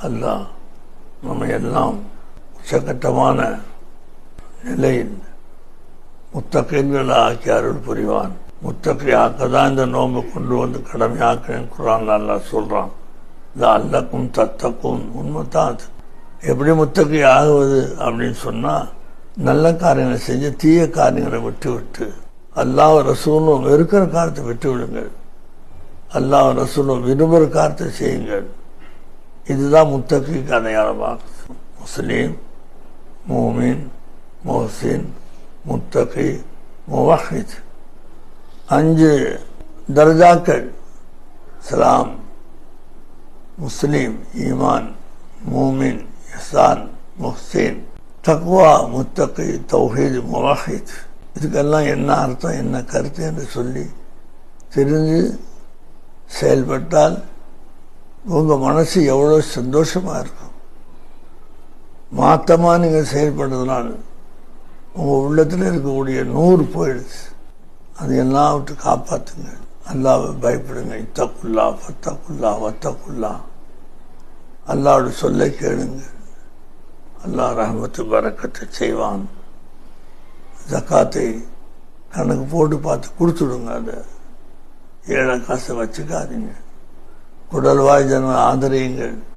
அல்லாஹ் நம்ம எல்லாம் உச்சகட்டமான நிலையில் முத்தகீன்களை ஆக்கி அருள் புரிவான். முத்தகி ஆக்கதான் இந்த நோன்பு கொண்டு வந்து கடமையாக்குறேன் குர்ஆன்ல அல்லாஹ் சொல்றான். லஅல்லக்கும் தத்தக்கும். உண்மைதான் அது. எப்படி முத்தகி ஆகுவது அப்படின்னு சொன்னா, நல்ல காரியங்களை செஞ்சு தீய காரியங்களை விட்டு விட்டு அல்லாஹ் ரசூலும் வெறுக்கிற காரியத்தை விட்டு விடுங்கள், அல்லாஹ் ரசூலும் விரும்புகிற காரியத்தை செய்யுங்கள். இதுதான் முத்தகிக்கு அடையாளமாக. முஸ்லீம், மூமின், முஹ்சின், முத்தகி, முவஹித் 5 தர்ஜாக்கள். இஸ்லாம், முஸ்லீம், ஈமான், மூமின், இஹ்சான், முஹ்சின், தக்வா, முத்தகி, தௌஹீத், முவஹித். இதுக்கெல்லாம் என்ன அர்த்தம், என்ன கருத்து என்று சொல்லி தெரிஞ்சு செயல்பட்டால் உங்கள் மனசு எவ்வளோ சந்தோஷமாக இருக்கும். மாற்றமாக நீங்கள் செயல்படுறதுனால உங்கள் உள்ளத்தில் இருக்கக்கூடிய 100 போயிடுச்சு. அது எல்லாம் விட்டு காப்பாற்றுங்க. அல்லாஹ்வை பயப்படுங்க. இத்தக்குல்லா ஃபத்தக்குல்லா வத்தக்குல்லா. அல்லாஹ்வோட சொல்லை கேளுங்க. அல்லாஹ் ரஹ்மத்து பரக்கத்தை செய்வான். ஜக்காத்தை கணக்கு போட்டு பார்த்து கொடுத்துடுங்க. அதை ஏழை காசை வச்சுக்காதீங்க. குடல்வாய் ஜன ஆதரியுங்கள்.